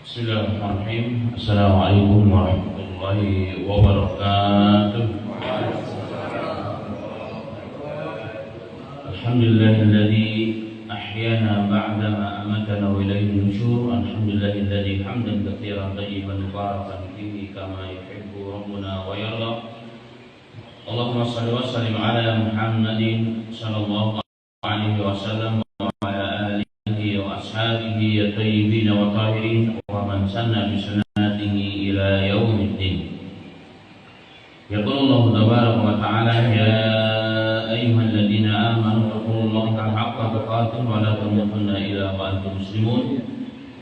Bismillahirrahmanirrahim. Assalamualaikum warahmatullahi wabarakatuh. Alhamdulillahilladzi ahyana ba'dama amatana wa ilayhi nusyur. Alhamdulillahilladzi hamdan katsiran tayyiban mubarakan fihi kama yuhibbu rabbuna wa yarda. Allahumma shalli wa sallim ala Muhammadin sallallahu alaihi wasallam wa ala alihi wa ashabihi at-tayyibin wa tahirin wa man sanna bi sunnatihi ila yaumiddin. Yaqulu Allah tabaraka wa ta'ala ya ayyuhalladzina amanu taqullaha haqqa tuqatih wa la tamutunna illa wa antum muslimun.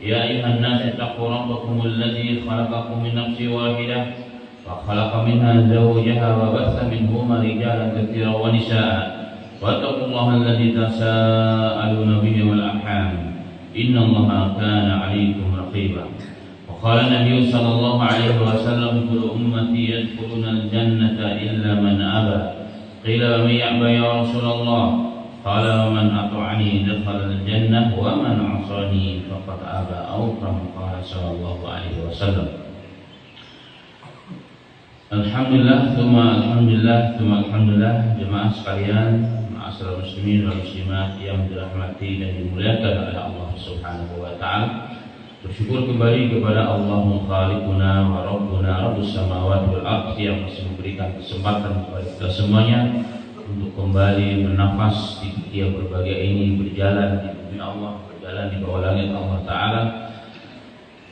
Ya ayyuhan nas taqu rabbakumul ladzi khalaqakum min nafsin wahidah wa khalaqa minha zawjaha wa batha minhuma rijalan katsiran wa nisaa'a wattaqullaha alladzi tasaaluna bihi wal arham innallaha kana 'alaykum raqiba. Wa qala an-nabiy sallallahu alaihi wasallam kullu ummati yadkhuluna al-jannata illa man aba. Qila wa man ya'ba ya Rasulullah? Qala wa man ata'ani dakhala al-jannah wa man 'asani faqad aba. Aw kama qala sallallahu alaihi wasallam. Alhamdulillah, alhamdulillah, jemaah sekalian, ma'asyiral muslimin wal muslimat yang dirahmati dan dimuliakan oleh Allah Subhanahu wa taala. Bersyukur kembali kepada Allah Khaliquna wa Rabbuna Rabbus samawati wal ardi yang masih memberikan kesempatan kepada kita semuanya untuk kembali bernafas di tiap berbagai ini, berjalan di bumi Allah, berjalan di bawah langit Allah taala,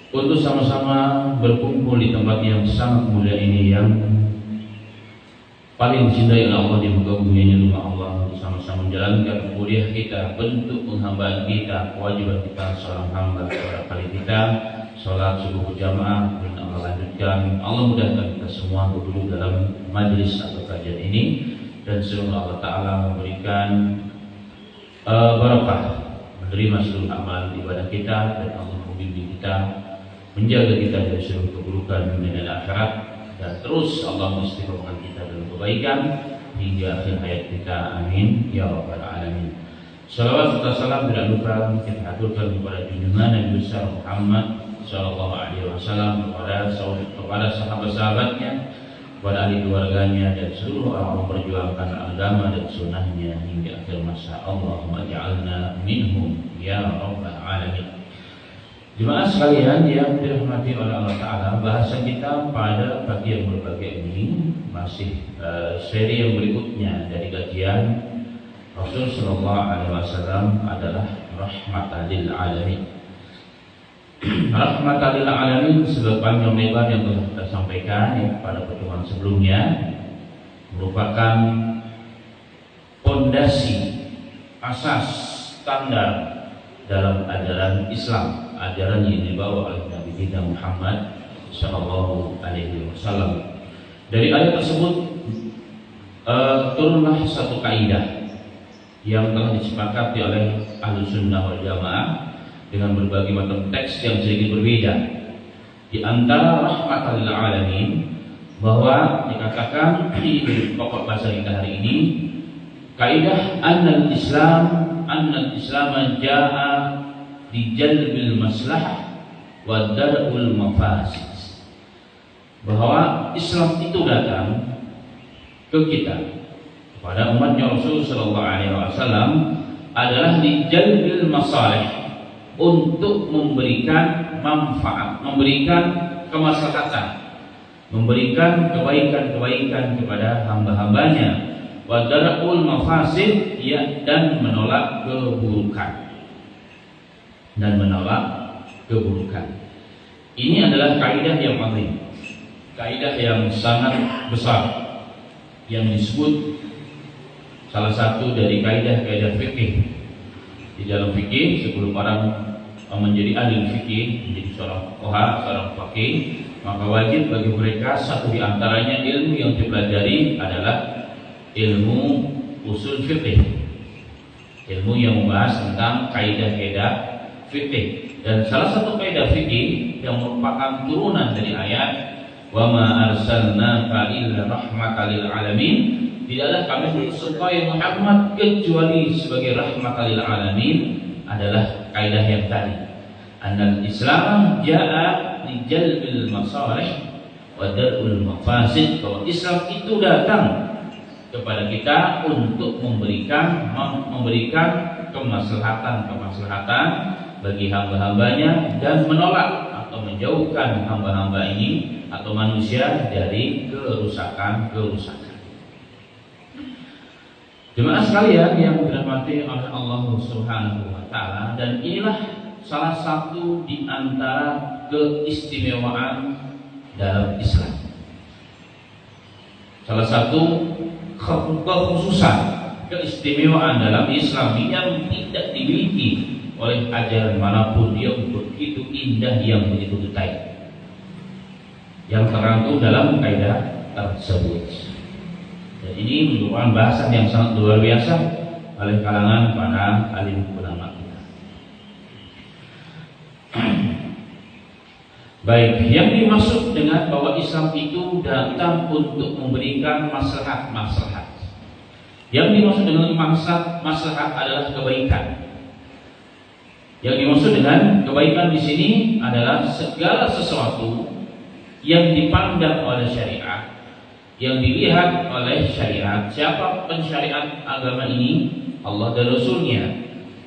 untuk sama-sama berkumpul di tempat yang sangat mulia ini, yang paling dicintai oleh Allah di muka bumi ini, rumah Allah, untuk sama-sama menjalankan kuliah kita, bentuk penghambaan kita, kewajiban kita seorang hamba kepada kali kita, sholat subuh berjamaah, dan Allah lanjutkan. Allah mudahkan kita semua duduk dalam majelis atau kajian ini, dan semoga Allah Taala memberikan barakah, menerima seluruh amalan ibadah kita, dan Allah membimbing kita, menjaga kita dari seluruh keburukan dunia dan akhirat, dan terus Allah mengistiqomahkan kita dalam kebaikan hingga akhir hayat kita. Amin ya rabbal alamin. Salawat serta salam tidak lupa kita aturkan kepada junjungan Nabi besar Muhammad sallallahu alaihi wasallam, kepada sahabat-sahabatnya, kepada ahli keluarganya, dan seluruh orang memperjuangkan agama dan sunnahnya hingga akhir masa. Allahumma ja'alna minhum ya rabbal alamin. Jemaah sekalian yang dirahmati oleh Allah Ta'ala, bahasan kita pada pagi yang berbahagia ini masih seri yang berikutnya dari kajian Rasul Sallallahu Alaihi Wasallam adalah rahmatan lil alamin. Rahmatan lil alamin sebagai panjang lebar yang telah kita sampaikan ya, pada pertemuan sebelumnya, merupakan fondasi, asas, standar dalam ajaran Islam, ajaran yang dibawa oleh Nabi kita Muhammad Sallallahu Alaihi Wasallam. Dari ayat tersebut turunlah satu kaidah yang telah disepakati oleh Ahlus Sunnah wal Jamaah dengan berbagai macam teks yang sedikit berbeda. Di antara rahmatan lil alamin, bahwa dikatakan di pokok bahasa kita hari ini, kaidah annal Islam jaa di jalbil maslah wa darul mafasid, bahwa Islam itu datang ke kita, kepada umatnya Rasul Sallallahu Alaihi Wasallam, adalah di jalbil masalih, untuk memberikan manfaat, memberikan kemaslahatan, memberikan kebaikan-kebaikan kepada hamba-hambanya, wa darul mafasid, ya, dan menolak keburukan. Ini adalah kaidah yang penting, kaidah yang sangat besar, yang disebut salah satu dari kaidah fikih. Di dalam fikih, sebelum orang menjadi ahli fikih, menjadi seorang fuqaha, seorang faqih, maka wajib bagi mereka satu di antaranya ilmu yang dipelajari adalah ilmu usul fikih, ilmu yang membahas tentang kaidah-kaidah fikih. Dan salah satu kaidah fikih yang merupakan turunan dari ayat wa ma arsalnaka illa rahmatan lil alamin, tidaklah kami mengutus engkau ya Muhammad kecuali sebagai rahmatan lil alamin, adalah kaidah yang tadi. Anal Islam ja'a li jalbil masalih wa dar'ul mafasid. Bahwa Islam itu datang kepada kita untuk memberikan kemaslahatan bagi hamba-hambanya dan menolak atau menjauhkan hamba-hamba ini atau manusia dari kerusakan. Jemaah sekalian yang dirahmati oleh Allah Subhanahu wa taala, dan inilah salah satu di antara keistimewaan dalam Islam. Salah satu kekhususan, keistimewaan dalam Islam yang tidak dimiliki oleh ajaran manapun, yang begitu indah, yang begitu detail, yang terangkum dalam kaidah tersebut. Dan ini merupakan bahasan yang sangat luar biasa oleh kalangan para alim ulama kita. Baik, yang dimaksud dengan bahwa Islam itu datang untuk memberikan maslahat. Yang dimaksud dengan maslahat adalah kebaikan. Yang dimaksud dengan kebaikan di sini adalah segala sesuatu yang dipandang oleh syariat, yang dilihat oleh syariat. Siapa pensyariat agama ini? Allah dan Rasulnya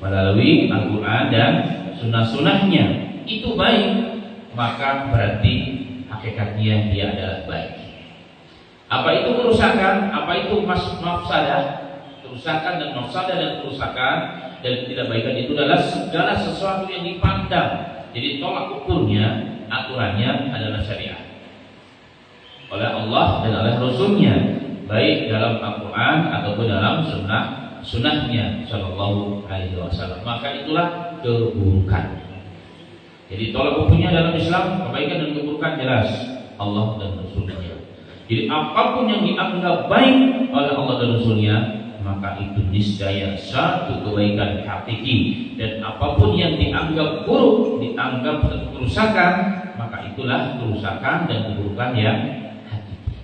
melalui Al-Quran dan sunnah-sunnahnya. Itu baik, maka berarti hakikatnya dia adalah baik. Apa itu kerusakan? Apa itu mafsadah? Kerusakan dan mafsadah dan kerusakan dan ketidakbaikan itu adalah segala sesuatu yang dipandang. Jadi tolak ukurnya, aturannya adalah syariat oleh Allah dan oleh Rasulnya, baik dalam Al-Quran ataupun dalam sunnahnya Sallallahu Alaihi Wasallam. Maka itulah keburukan. Jadi tolak ukurnya dalam Islam, kebaikan dan keburukan jelas Allah dan Rasulnya. Jadi apapun yang dianggap baik oleh Allah dan Rasulnya, maka itu niscaya satu kebaikan hakiki. Dan apapun yang dianggap buruk, dianggap kerusakan, maka itulah kerusakan dan keburukan yang hakiki.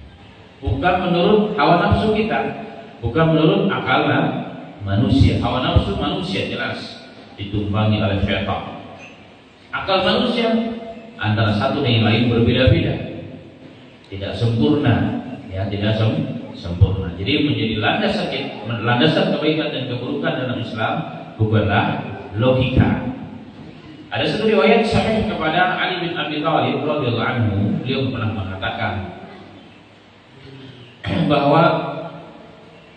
Bukan menurut hawa nafsu kita, bukan menurut akal manusia. Hawa nafsu manusia jelas ditumpangi oleh syaitan. Akal manusia antara satu dan yang lain berbeda-beda, tidak sempurna, ya, tidak sempurna. Jadi menjadi landasan kebaikan dan keburukan dalam Islam bukanlah logika. Ada satu riwayat sahih kepada Ali bin Abi Thalib radhiyallahu anhu, beliau pernah mengatakan bahwa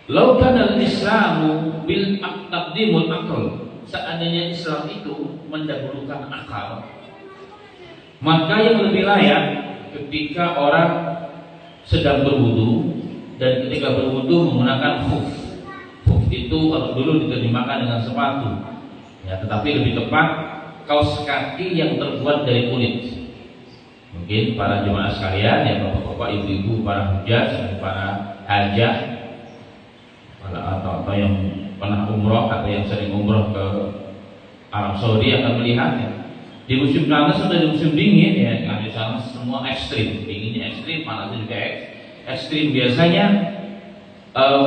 "Lau kana al-Islamu bil taqdimul aql", seandainya Islam itu mendahulukan akal, maka yang lebih layak ketika orang sedang berwudu dan ketika berwudu menggunakan khuf. Khuf itu kalau dulu diterjemahkan dengan sepatu, ya, tetapi lebih tepat kaos kaki yang terbuat dari kulit. Mungkin para jemaah sekalian, ya, bapak-bapak, ibu-ibu, para hujjah, para hajah, atau yang pernah umroh atau yang sering umroh ke Arab Saudi akan melihatnya. Di musim panas atau di musim dingin, ya, di sana semua ekstrim, dinginnya ekstrim, panasnya juga ekstrim. Biasanya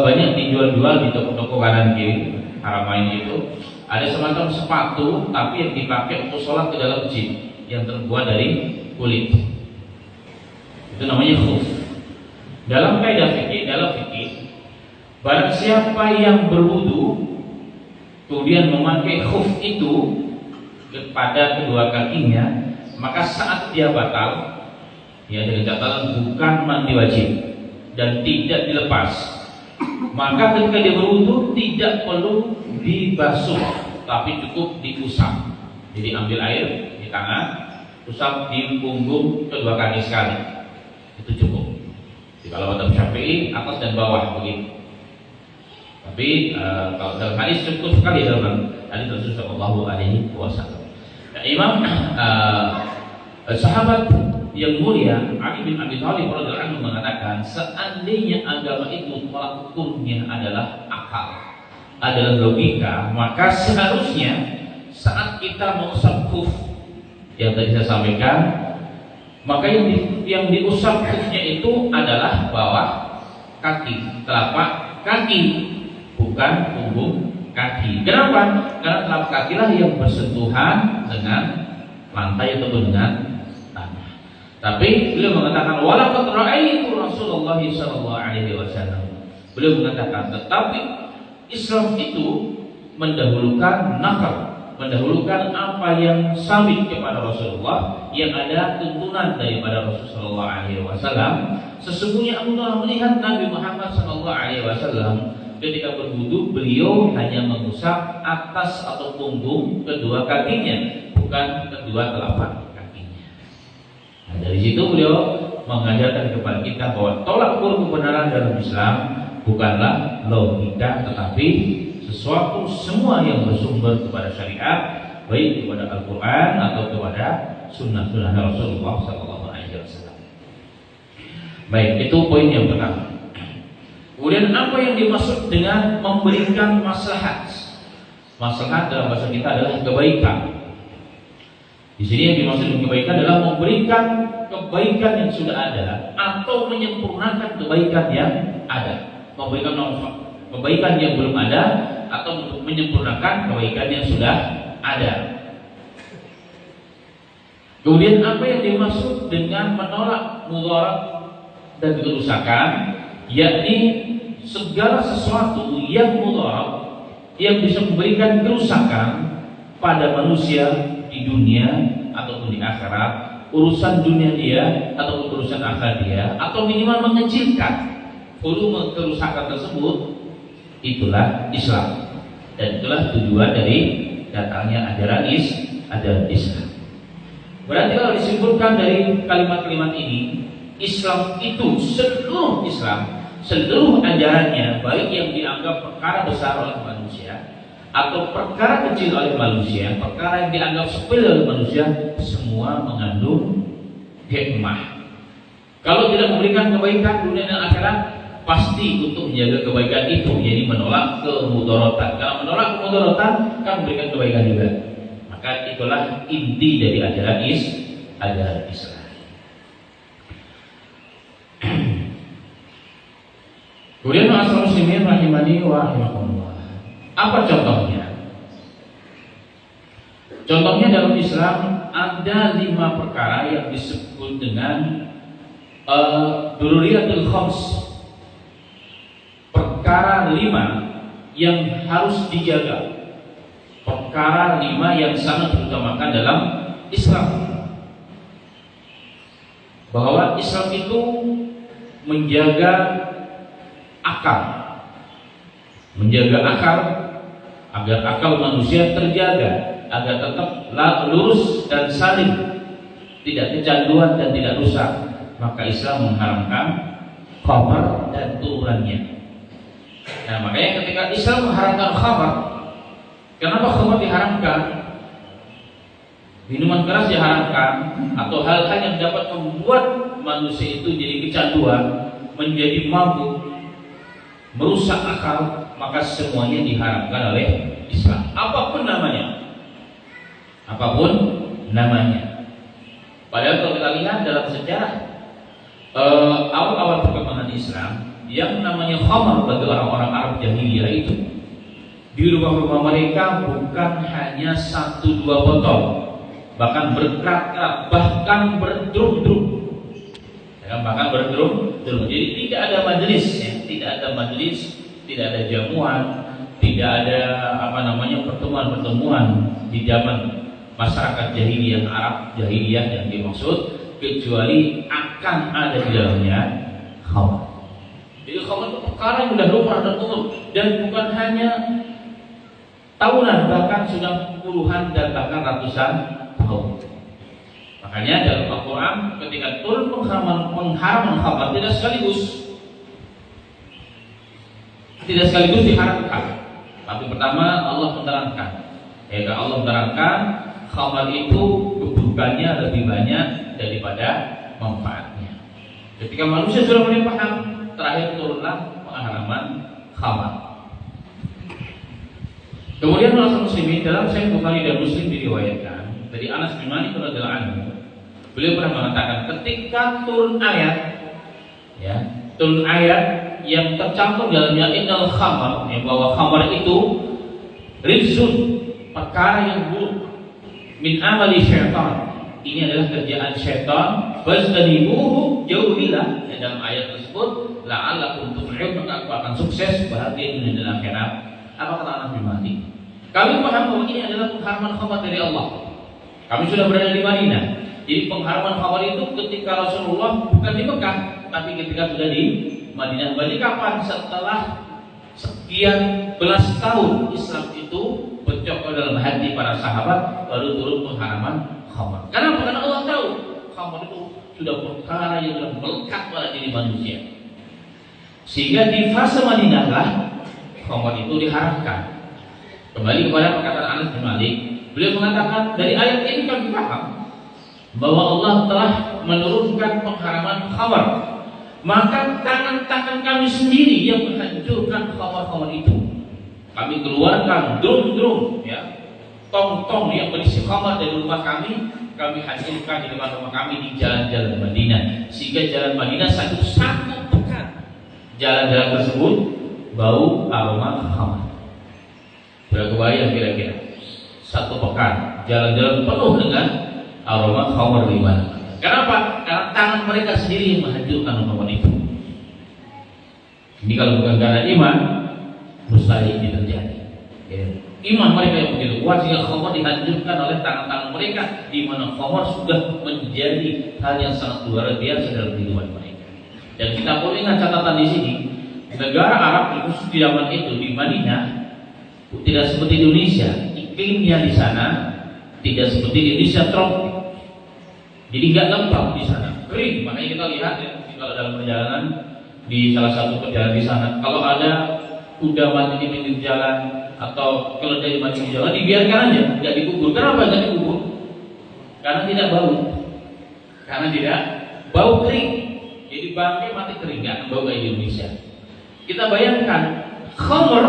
banyak dijual-jual di toko-toko kanan kiri Haramain itu ada semacam sepatu, tapi yang dipakai untuk sholat ke dalam masjid, yang terbuat dari kulit. Itu namanya khuf. Dalam kaidah fikih, barang siapa yang berwudu kemudian memakai khuf itu kepada kedua kakinya, maka saat dia batal, ya, dengan catatan bukan mandi wajib dan tidak dilepas, maka ketika dia berwudu tidak perlu dibasuh, tapi cukup diusap. Jadi ambil air di tangan, usap di punggung kedua kaki sekali, itu cukup. Jadi kalau mazhab Syafi'i atas dan bawah begitu. Tapi kalau dalam hadis cukup sekali dalam hadis Rasulullah Shallallahu Alaihi Wasallam. Nah, Imam sahabat yang mulia Ali bin Abi Thalib radhiyallahu anhu mengatakan, seandainya agama itu tolak ukurnya adalah akal, adalah logika, maka seharusnya saat kita mengusap khuf yang tadi saya sampaikan, maka yang diusap khufnya itu adalah bawah kaki, telapak kaki, bukan punggung kaki. Kenapa? Karena telapak kakilah yang bersentuhan dengan lantai ataupun dengan tanah. Tapi beliau mengatakan walaqad ra'aitu Rasulullah sallallahu alaihi wasallam. Beliau mengatakan tetapi Islam itu mendahulukan nakal, mendahulukan apa yang sabit kepada Rasulullah, yang ada tuntunan daripada Rasulullah sallallahu alaihi wasallam. Sesungguhnya Abu Talha melihat Nabi Muhammad sallallahu alaihi wasallam ketika berwudu, beliau hanya mengusap atas atau punggung kedua kakinya, bukan kedua telapak kakinya. Nah, dari situ beliau mengajarkan kepada kita bahwa tolak ukur kebenaran dalam Islam bukanlah logika, tetapi sesuatu semua yang bersumber kepada syariat, baik kepada Al-Quran atau kepada sunnah-sunnah Rasulullah sallallahu alaihi wasallam. Baik, itu poin yang pertama. Kemudian apa yang dimaksud dengan memberikan maslahat? Maslahat dalam bahasa kita adalah kebaikan. Di sini yang dimaksud dengan kebaikan adalah memberikan kebaikan yang sudah ada atau menyempurnakan kebaikan yang ada. Memberikan kebaikan yang belum ada atau untuk menyempurnakan kebaikan yang sudah ada. Kemudian apa yang dimaksud dengan menolak mudarat dan kerusakan, yakni segala sesuatu yang mudarat, yang bisa memberikan kerusakan pada manusia di dunia ataupun di akhirat, urusan dunia dia ataupun urusan akhirat dia, atau minimal mengecilkan volume kerusakan tersebut, itulah Islam. Dan itulah tujuan dari datangnya ajaran Islam. Berarti kalau disimpulkan dari kalimat-kalimat ini, Islam itu seluruh Islam, seluruh ajarannya, baik yang dianggap perkara besar oleh manusia atau perkara kecil oleh manusia, perkara yang dianggap sepele oleh manusia, semua mengandung hikmah. Kalau tidak memberikan kebaikan dunia dan akhirat, pasti untuk menjaga kebaikan itu, yaitu menolak kemudaratan. Kalau menolak kemudaratan kan memberikan kebaikan juga. Maka itulah inti dari ajaran Islam. Kemudian ma'asyiral muslimin rahimani wa rahimakumullah. Apa contohnya? Contohnya dalam Islam ada 5 perkara yang disebut dengan dururiyatul khams. Perkara 5 yang harus dijaga. Perkara 5 yang sangat diutamakan dalam Islam. Bahwa Islam itu menjaga akal, menjaga akal agar akal manusia terjaga, agar tetap lurus dan salim, tidak kecanduan dan tidak rusak. Maka Islam mengharamkan khamar dan turunannya. Nah, makanya ketika Islam mengharamkan khamar, kenapa khamar diharamkan? Minuman keras diharamkan, atau hal-hal yang dapat membuat manusia itu jadi kecanduan, menjadi mabuk, merusak akal, maka semuanya diharamkan oleh Islam. Apapun namanya. Padahal kalau kita lihat dalam sejarah awal-awal perkembangan Islam, yang namanya khamar bagi orang-orang Arab jahiliyah itu, di rumah-rumah mereka bukan hanya 1-2 botol, bahkan berkerat-kerat, bahkan berdrum-drum. Jadi tidak ada majelis, tidak ada jamuan, tidak ada pertemuan-pertemuan di zaman masyarakat jahiliyah Arab jahiliyah yang dimaksud, kecuali akan ada di dalamnya khamar. Jadi khamar itu perkara yang sudah lumrah dan umum, dan bukan hanya tahunan, bahkan sudah puluhan dan bahkan ratusan tahun. Makanya dalam Al-Quran ketika turun pengharaman khamar tidak sekaligus diharamkan, tapi pertama Allah menerangkan. Allah menerangkan khamar itu keburukannya lebih banyak daripada manfaatnya. Ketika manusia sudah mulai paham, terakhir turunlah pengharaman khamar. Kemudian Rasul Muslimin dalam Sahih Bukhari dan Muslim diriwayatkan dari Anas bin Malik radhiyallahu anhu, beliau pernah mengatakan ketika turun ayat yang tercantum dalamnya innal khamar, bahwa khamar itu rizun, perkara yang buruk, min amali syaitan. Ini adalah kerjaan syaitan. Fastanibuhu, jauhilah. Dalam ayat tersebut, la'allakum tuflihun, maka aku akan sukses, bahagia dunia dan akhirat. Apa kata Anas bin Malik? Kami paham bahwa ini adalah pengharaman khamar dari Allah. Kami sudah berada di Madinah. Jadi pengharaman khamar itu ketika Rasulullah bukan di Mekah, tapi ketika sudah di Madinah. Berarti kapan? Setelah sekian belas tahun Islam itu bercokol dalam hati para sahabat, baru turun pengharaman khamar. Kenapa? Karena Allah tahu khamar itu sudah perkara yang sudah melekat pada diri manusia. Sehingga di fase Madinah lah khamar itu diharamkan. Kembali kepada perkataan Anas bin Malik, beliau mengatakan dari ayat ini kami paham bahwa Allah telah menurunkan pengharaman khamar. Maka tangan-tangan kami sendiri yang menghancurkan khamar-khamar itu. Kami keluarkan drum-drum, ya, tong-tong yang berisi khamar dari rumah kami hancurkan di depan rumah kami di jalan-jalan Madinah. Sehingga jalan Madinah satu pekan jalan-jalan tersebut bau aroma khamar. Berkebayang kira-kira satu pekan jalan-jalan penuh dengan aroma khamar di mana. Kenapa? Karena tangan mereka sendiri yang menghancurkan khamar itu. Ini kalau bukan karena iman, mustahil terjadi. Ya. Iman mereka yang begitu kuat sehingga khamar dihancurkan oleh tangan-tangan mereka, di mana khamar sudah menjadi hal yang sangat luar biasa dalam kehidupan mereka. Dan kita perlu ingat catatan di sini, negara Arab khusus di zaman itu di Madinah tidak seperti Indonesia. Iklimnya di sana tidak seperti di Indonesia tropik. Jadi nggak lembab di sana, kering. Makanya kita lihat ya, kalau dalam perjalanan di salah satu perjalanan di sana, kalau ada kuda mati di pinggir jalan atau keledai mati di jalan, dibiarkan aja, nggak dikubur. Kenapa nggak dikubur? Karena tidak bau. Karena tidak bau kering. Jadi bangkai mati kering, nggak bau kayak di Indonesia. Kita bayangkan khamar,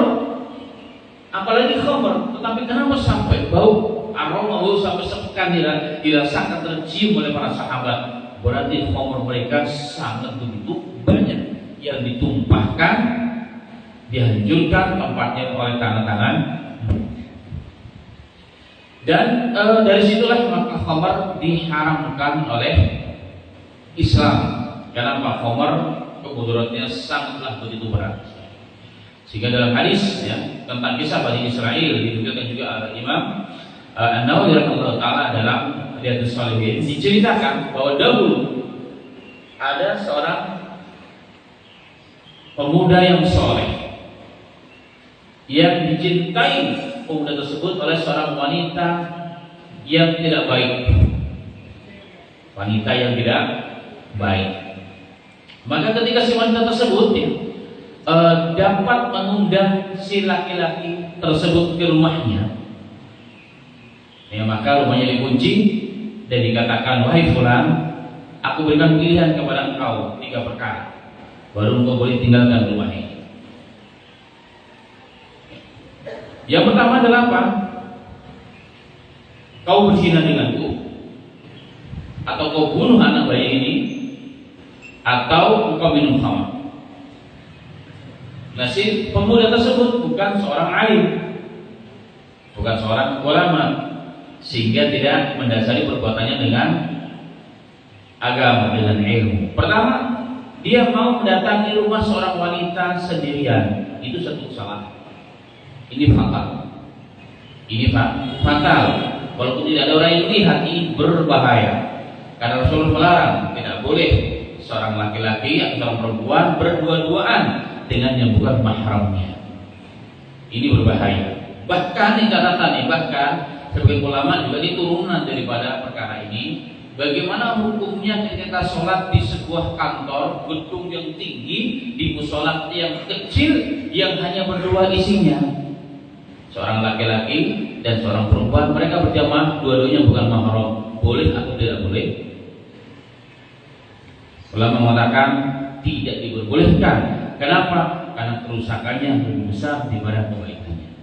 apalagi khamar, tetapi kenapa sampai bau? Aroma bau sampai sepekan dirasakan, tercium oleh para sahabat. Berarti khamar mereka sangat begitu banyak yang ditumpahkan, dihancurkan tempatnya oleh tangan-tangan. Dan dari situlah maka khamar diharamkan oleh Islam. Kenapa? Khamar kemudaratnya sangatlah begitu berat. Sehingga dalam hadis ya, tentang kisah Bani Israel dinukilkan juga oleh Imam An-Nawawi rahimahullah taala dalam Riyadhus Shalihin, diceritakan bahwa dahulu ada seorang pemuda yang soleh yang dicintai pemuda tersebut oleh seorang wanita yang tidak baik. Wanita yang tidak baik. Maka ketika si wanita tersebut dapat mengundang si laki-laki tersebut ke rumahnya, ya, maka rumahnya dikunci dan dikatakan, wahai fulan, aku berikan pilihan kepada engkau 3 perkara, baru engkau boleh tinggalkan rumah ini. Yang pertama adalah apa? Kau berzina denganku, atau kau bunuh anak bayi ini, atau engkau minum khamar. Nah, si pemuda tersebut bukan seorang alim, bukan seorang ulama, sehingga tidak mendasari perbuatannya dengan agama, dengan ilmu. Pertama, dia mau mendatangi rumah seorang wanita sendirian. Itu satu kesalahan. Ini fatal. Ini fatal. Walaupun tidak ada orang yang melihat, ini berbahaya. Karena Rasulullah melarang, tidak boleh seorang laki-laki atau seorang perempuan berdua-duaan dengan yang bukan mahramnya. Ini berbahaya. Bahkan di catatan, bahkan sebagai ulama juga diturunan daripada perkara ini. Bagaimana hukumnya ketika sholat di sebuah kantor, gedung yang tinggi, di musola yang kecil yang hanya berdua isinya, seorang laki-laki dan seorang perempuan, mereka berjamaah, dua-duanya bukan mahram, boleh atau tidak boleh? Ulama mengatakan tidak diperbolehkan. Kenapa? Karena kerusakannya lebih besar daripada kebaikannya.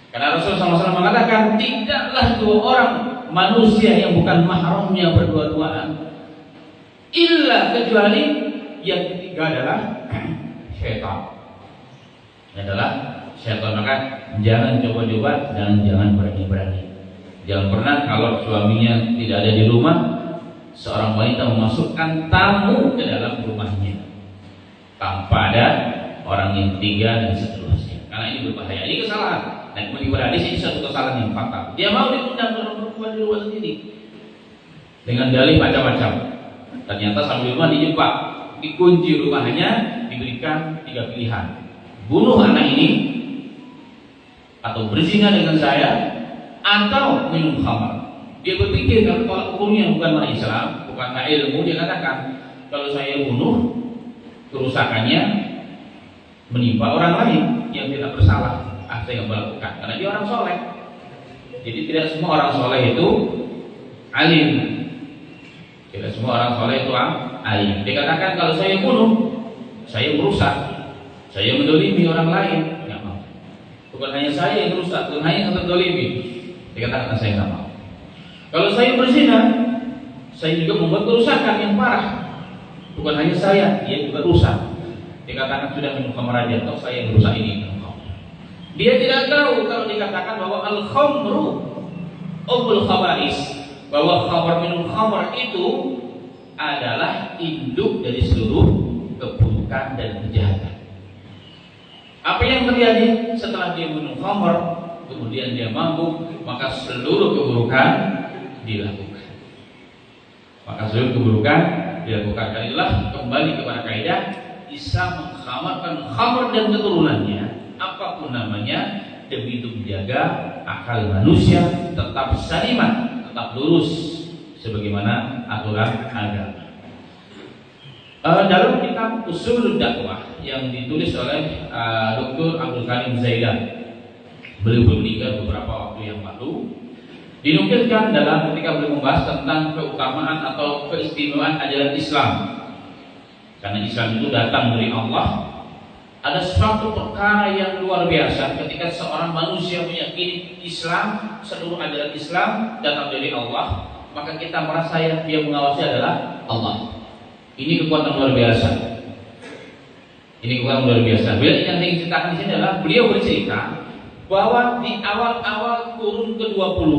Karena Rasulullah SAW mengatakan tidaklah 2 orang manusia yang bukan mahramnya berdua-duaan, illa kecuali yang ketiga adalah syaitan. Adalah syaitan. Maka jangan coba-coba dan jangan berani-berani. Jangan pernah kalau suaminya tidak ada di rumah, seorang wanita memasukkan tamu ke dalam rumahnya tanpa ada orang yang ketiga dan seterusnya. Karena ini berbahaya, ini kesalahan. Dan kemudian hadis ini satu kesalahan yang fatal. Dia mau diundang orang perempuan di rumah sendiri dengan dalih macam-macam. Ternyata sambil rumah dijebak, dikunci rumahnya, diberikan 3 pilihan: bunuh anak ini, atau berzina dengan saya, atau minum khamar. Dia berpikir kalau hukumnya bukan orang Islam, bukan ilmu, dia katakan kalau saya bunuh, kerusakannya menimpa orang lain yang tidak bersalah. Saya nggak melakukan karena dia orang soleh. Jadi tidak semua orang soleh itu alim. Tidak semua orang soleh itu alim. Dia katakan kalau saya bunuh, saya merusak, saya mendolimi orang lain. Nggak mau. Bukan hanya saya yang merusak, bukan hanya yang terdolimi. Dia katakan saya nggak mau. Kalau saya berzina, saya juga membuat kerusakan yang parah. Bukan hanya saya, dia juga rusak. Dikatakan sudah minum khamar aja, atau saya yang rusak ini minum khamar. Dia tidak tahu kalau dikatakan bahwa al-khamru ummul khaba'is, bahwa khamar minum khamar itu adalah induk dari seluruh keburukan dan kejahatan. Apa yang terjadi setelah dia minum khamar, kemudian dia mabuk, maka seluruh keburukan dilakukan. Dilakukan. Inilah kembali kepada kaidah Islam mengkhamarkan khamar dan keturunannya, apapun namanya, demi itu menjaga akal manusia tetap salimat, tetap lurus sebagaimana aturan agama. Dalam kitab Ushulud Dakwah yang ditulis oleh Dr. Abdul Karim Zaidan, beliau meninggal beberapa waktu yang lalu, dinukilkan dalam ketika beliau membahas tentang keutamaan atau keistimewaan ajaran Islam. Karena Islam itu datang dari Allah. Ada suatu perkara yang luar biasa ketika seorang manusia meyakini Islam, seluruh ajaran Islam datang dari Allah, maka kita merasa yang dia mengawasi adalah Allah. Ini kekuatan luar biasa. Beliau yang ingin ceritakan di sini adalah beliau bercerita bahwa di awal-awal kurun ke-20,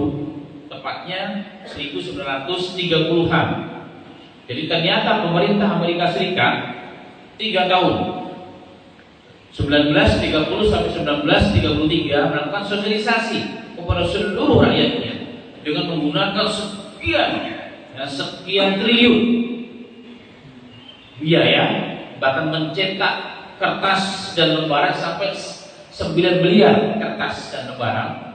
tepatnya 1930-an. Jadi ternyata pemerintah Amerika Serikat 3 tahun 1930 sampai 1933 melakukan sosialisasi kepada seluruh rakyatnya dengan menggunakan sekian triliun biaya, bahkan mencetak kertas dan lembaran sampai 9 miliar kertas dan lembaran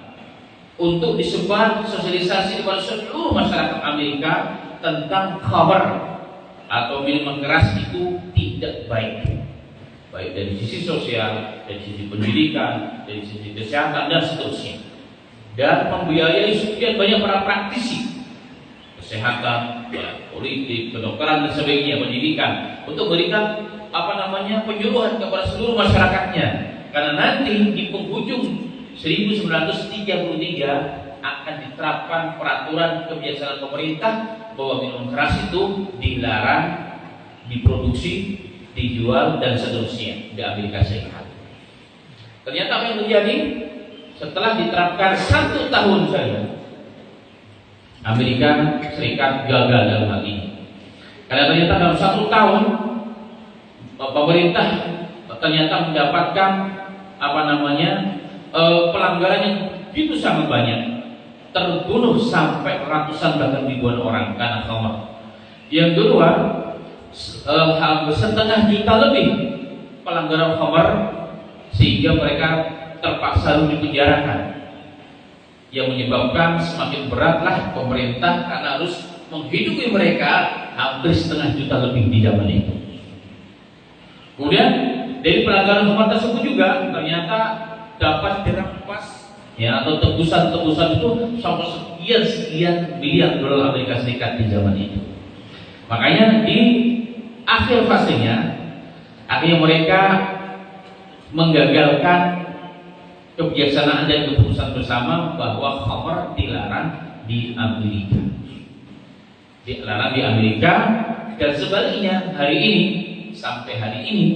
untuk disebar sosialisasi kepada seluruh masyarakat Amerika tentang khamar atau minuman keras itu tidak baik, baik dari sisi sosial, dari sisi pendidikan, dari sisi kesehatan dan seterusnya, dan membiayai sekian banyak para praktisi kesehatan, politik, kedokteran dan sebagainya, pendidikan, untuk berikan penyuluhan kepada seluruh masyarakatnya. Karena nanti di penghujung 1933 akan diterapkan peraturan kebijaksanaan pemerintah bahwa minuman keras itu dilarang diproduksi, dijual dan seterusnya di Amerika Serikat. Ternyata apa yang terjadi setelah diterapkan 1 tahun saja, Amerika Serikat gagal dalam hal ini. Karena ternyata dalam 1 tahun pemerintah ternyata mendapatkan pelanggaran yang begitu sangat banyak, terbunuh sampai ratusan bahkan ribuan orang karena khamar. Yang kedua, setengah juta lebih pelanggaran khamar, sehingga mereka terpaksa dipenjarakan, yang menyebabkan semakin beratlah pemerintah karena harus menghidupi mereka hampir setengah juta lebih di zaman itu. Kemudian dari pelanggaran khamar tersebut juga ternyata dapat dirampas atau tebusan itu sampai sekian miliar dolar Amerika Serikat di zaman itu. Makanya di akhir fasenya akhirnya mereka menggagalkan kebijaksanaan dan keputusan bersama bahwa khamar dilarang di Amerika. Dan sebaliknya sampai hari ini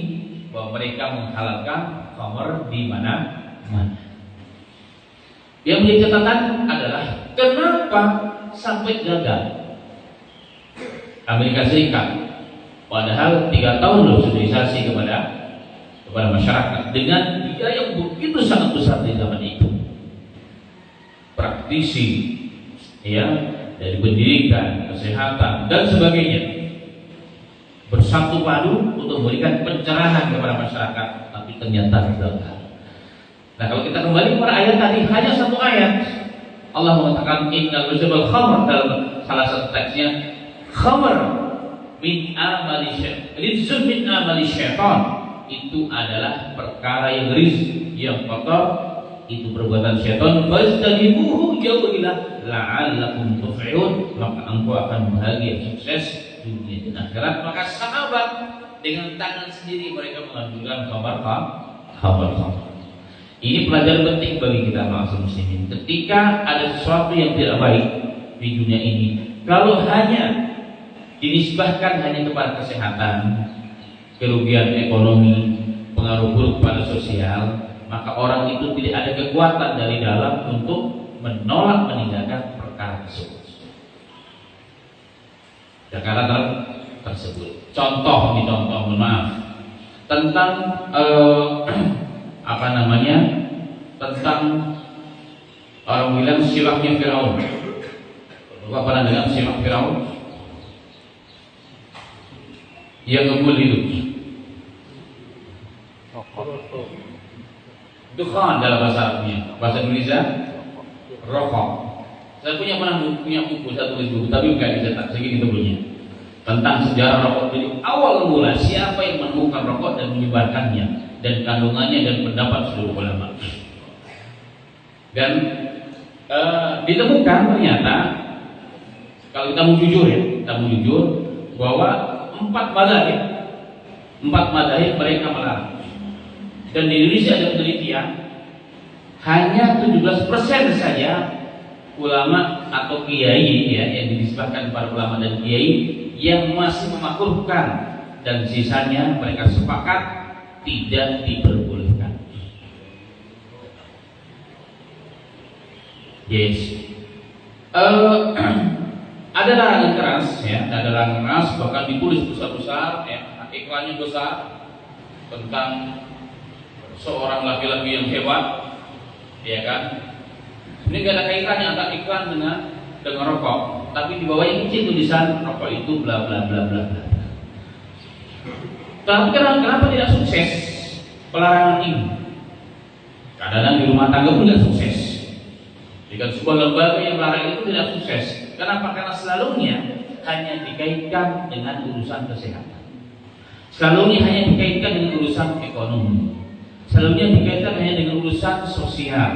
bahwa mereka menghalalkan khamar di mana-mana. Yang menjadi catatan adalah Kenapa sampai gagal? Amerika Serikat, padahal 3 tahun loh sosialisasi kepada masyarakat dengan biaya yang begitu sangat besar di zaman itu. Praktisi, ya, dari pendidikan, kesehatan dan sebagainya bersatu padu untuk memberikan pencerahan kepada masyarakat, tapi ternyata gagal. Nah, kalau kita kembali kepada ayat tadi, hanya 1 ayat Allah mengatakan innal musyibal khamr, dalam salah satu teksnya, khamr min amali syaitan, rizqun min amali syaitan, itu adalah perkara yang rizq, yang kotor, itu perbuatan syaitan. Fastanibuhu, jauhilah, la'allakum tuflihun, maka engkau akan bahagia, sukses dunia dan akhirat. Maka sahabat dengan tangan sendiri mereka mengajukan khamr. Ini pelajaran penting bagi kita masyarakat muslimin. Ketika ada sesuatu yang tidak baik di dunia ini, kalau hanya dinisbahkan hanya kepada kesehatan, kerugian ekonomi, pengaruh buruk pada sosial, maka orang itu tidak ada kekuatan dari dalam untuk menolak meninggalkan perkara tersebut. Contoh, mohon maaf, tentang tentang orang bilang silaknya Firaun. Bapak pernah dengar silak Firaun? Yang ngebul hidup. Dukhan dalam bahasa Arabnya, bahasa Indonesia rokok. Saya punya buku, saya tulis buku, tapi bukan dicetak, segini tebalnya, tentang sejarah rokok dari awal mula, siapa yang menemukan rokok dan menyebarkannya, dan kandungannya dan pendapat seluruh ulama. Dan ditemukan ternyata, kalau kita mau jujur bahwa 4 madzhab mereka melarang. Dan di Indonesia ada penelitian, hanya 17% saja ulama atau kiai, ya, yang dinisbahkan para ulama dan kiai yang masih memakruhkan, dan sisanya mereka sepakat tidak diperbolehkan. Yes. Ada larangan keras, ya, bahkan ditulis besar-besar, ya, iklannya besar tentang seorang laki-laki yang hebat, ya kan? Ini gak ada kaitannya antara iklan dengan rokok, tapi di bawahnya kecil tulisan rokok itu bla bla bla bla bla. Tapi kenapa tidak sukses pelarangan ini? Kadang-kadang di rumah tangga pun tidak sukses. Jika sebuah lembaga yang melarang itu tidak sukses. Kenapa? Karena selalunya hanya dikaitkan dengan urusan kesehatan. Selalunya hanya dikaitkan dengan urusan ekonomi. Selalunya dikaitkan hanya dengan urusan sosial.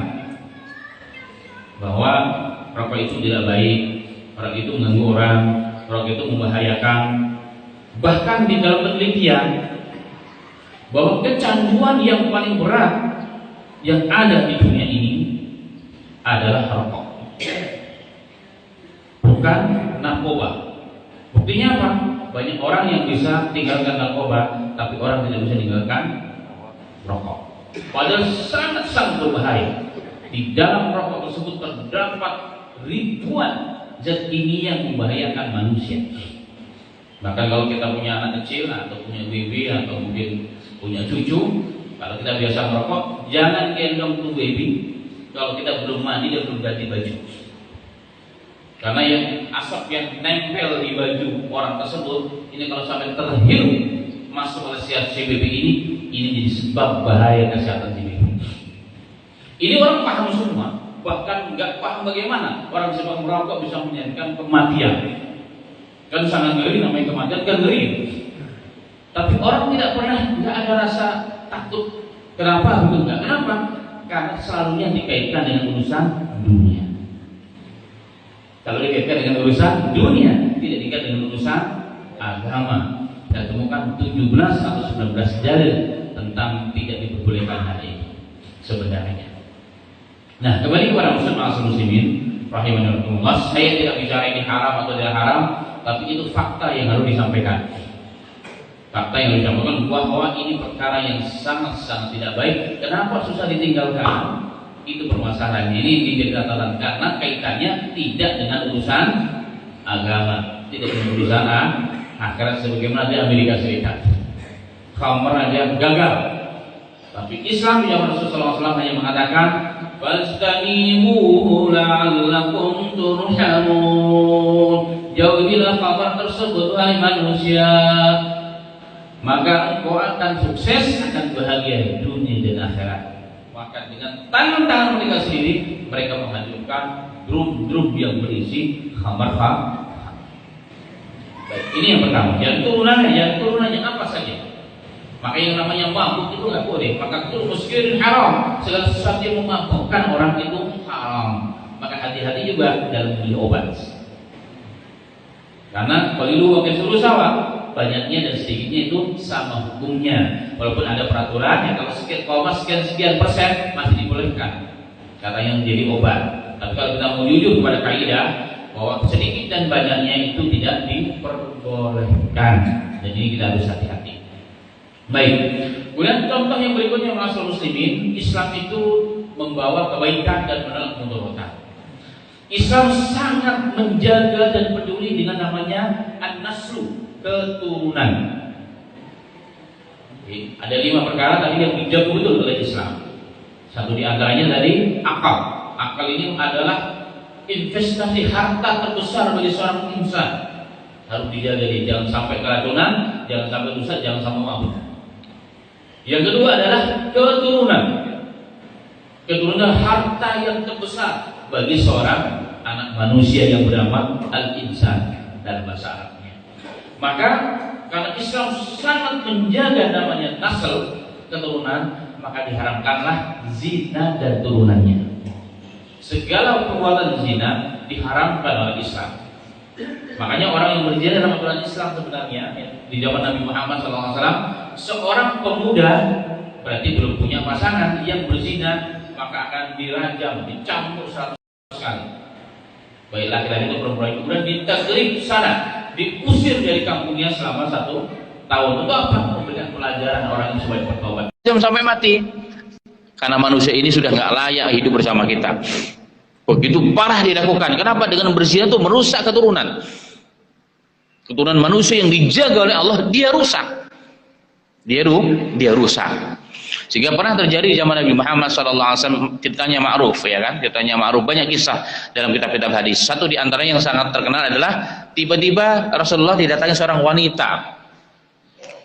Bahwa rokok itu tidak baik, rokok itu mengganggu orang, rokok itu membahayakan. Bahkan di dalam penelitian bahwa kecanduan yang paling berat yang ada di dunia ini adalah rokok, bukan narkoba. Buktinya apa? Banyak orang yang bisa tinggalkan narkoba, tapi orang tidak bisa tinggalkan rokok. Padahal sangat-sangat berbahaya. Di dalam rokok tersebut terdapat ribuan zat kimia yang membahayakan manusia. Bahkan kalau kita punya anak kecil atau punya baby atau mungkin punya cucu, kalau kita biasa merokok, jangan gendong tuh baby kalau kita belum mandi dan belum ganti baju. Karena yang asap yang nempel di baju orang tersebut, ini kalau sampai terhirup masuk oleh si baby ini jadi sebab bahaya kesehatan si baby. Ini orang paham semua, bahkan nggak paham bagaimana orang sebab merokok bisa menyebabkan kematian. Kan sangat ngeri, namanya kematian kan ngeri. Tapi orang tidak pernah, nggak ada rasa takut. Kenapa begitu? Kenapa? Karena selalunya dikaitkan dengan urusan dunia. Kalau dikaitkan dengan urusan dunia, tidak dikaitkan dengan urusan agama. Kita temukan 17 atau 19 dalil tentang tidak diperbolehkan hal ini sebenarnya. Nah, kembali kepada muslimin rahimahullah, saya tidak bicara ini haram atau tidak haram, tapi itu fakta yang harus disampaikan. Fakta yang harus disampaikan bahwa ini perkara yang sangat-sangat tidak baik. Kenapa susah ditinggalkan? Itu permasalahannya, ini di catatan karena kaitannya tidak dengan urusan agama, tidak dengan urusan akhirat sebagaimana di Amerika Serikat. Khamr aja gagal. Tapi Islam yang Rasulullah SAW hanya mengatakan fastanimu la'allakum turhamun. Jauhilah khamr tersebut wahai manusia, maka engkau akan sukses, akan bahagia di dunia dan akhirat. Maka dengan tangan-tangan mereka sendiri mereka menghancurkan drum-drum yang berisi khamr. Baik, ini yang pertama. Yang turunannya apa saja? Maka yang namanya mabuk itu nggak boleh. Maka itu muskirin haram. Segala sesuatu yang memabukkan orang itu haram. Maka hati-hati juga dalam beli obat. Karena qalilu wa katsuru sawa, banyaknya dan sedikitnya itu sama hukumnya. Walaupun ada peraturan ya, kalau sekian persen masih dibolehkan kata yang jadi obat. Tapi kalau kita mau jujur kepada kaidah bahwa sedikit dan banyaknya itu tidak diperbolehkan. Jadi kita harus hati-hati. Baik. Kemudian contoh yang berikutnya masyarakat muslimin, Islam itu membawa kebaikan dan menolak kemudaratan. Islam sangat menjaga dan peduli dengan namanya an-naslu, keturunan. Oke, ada 5 perkara tadi yang dijaga betul oleh Islam. Satu di antaranya tadi akal. Akal ini adalah investasi harta terbesar bagi seorang insan. Harus dijaga dia, jangan sampai keracunan, jangan sampai rusak, jangan sampai mabuk. Yang kedua adalah keturunan. Keturunan harta yang terbesar bagi seorang anak manusia yang bernama al-insan dalam bahasa Arabnya. Maka karena Islam sangat menjaga namanya nasl, keturunan, maka diharamkanlah zina dan turunannya. Segala perbuatan zina diharamkan oleh Islam. Makanya orang yang berzina dalam aturan Islam sebenarnya di zaman Nabi Muhammad SAW, seorang pemuda berarti belum punya pasangan yang berzina, maka akan dirajam, dicampur 100 kali. Baik laki-laki itu perempuan itu, kemudian ditagrib sana, diusir dari kampungnya selama 1 tahun. Untuk apa? Memberikan pelajaran orang yang supaya bertobat. Sampai mati. Karena manusia ini sudah nggak layak hidup bersama kita. Begitu parah dilakukan. Kenapa? Dengan berzina itu merusak keturunan. Keturunan manusia yang dijaga oleh Allah, dia rusak. Dia rusak. Sehingga pernah terjadi di zaman Nabi Muhammad SAW, ceritanya ma'ruf, ya kan? Ceritanya ma'ruf, banyak kisah dalam kitab-kitab hadis. Satu di antaranya yang sangat terkenal adalah tiba-tiba Rasulullah didatangi seorang wanita.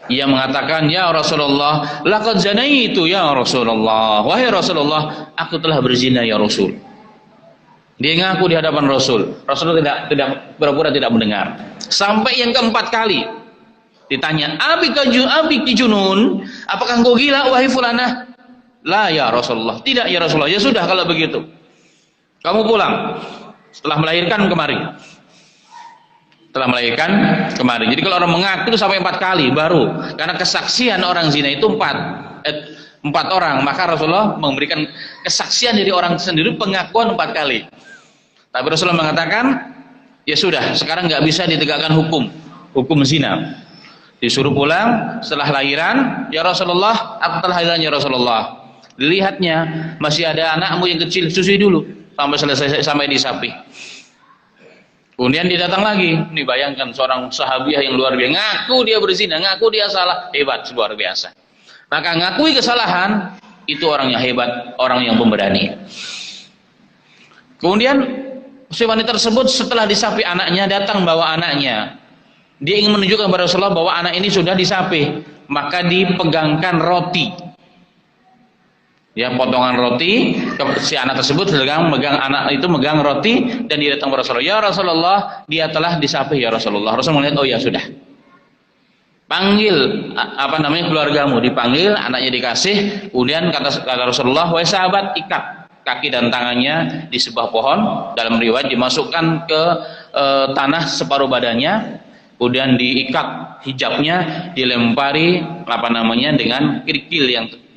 Ia mengatakan, "Ya Rasulullah, laqad zanaitu ya Rasulullah." Wahai Rasulullah, aku telah berzina ya Rasul. Dia ngaku di hadapan Rasul. Rasulullah tidak pura-pura tidak mendengar. Sampai yang keempat kali ditanya, "Abiki junun? Apakah engkau gila wahai fulanah?" "La ya Rasulullah." "Tidak ya Rasulullah." "Ya sudah kalau begitu. Kamu pulang. Setelah melahirkan kemari." Setelah melahirkan kemari. Jadi kalau orang mengaku itu sampai 4 kali baru. Karena kesaksian orang zina itu 4 orang, maka Rasulullah memberikan kesaksian dari orang sendiri pengakuan 4 kali. Tapi Rasulullah mengatakan, ya sudah, sekarang nggak bisa ditegakkan hukum zina. Disuruh pulang setelah lahiran, ya Rasulullah, aku telah lahiran ya Rasulullah. Dilihatnya masih ada anakmu yang kecil, susui dulu sampai selesai, sampai disapi. Kemudian dia datang lagi. Nih bayangkan seorang sahabiah yang luar biasa, ngaku dia berzina, ngaku dia salah, hebat, luar biasa. Maka ngakui kesalahan itu orang yang hebat, orang yang pemberani. Kemudian si wanita tersebut setelah disapi anaknya, datang bawa anaknya. Dia ingin menunjukkan kepada Rasulullah bahwa anak ini sudah disapi, maka dipegangkan roti. Ya, potongan roti, si anak tersebut megang roti dan dia datang kepada Rasulullah. Ya Rasulullah, dia telah disapi ya Rasulullah. Rasulullah melihat, oh ya sudah. Panggil keluargamu, dipanggil, anaknya dikasih. Kemudian kata Rasulullah, wahai sahabat, ikat kaki dan tangannya di sebuah pohon. Dalam riwayat dimasukkan ke tanah separuh badannya, kemudian diikat hijabnya, dilempari dengan kerikil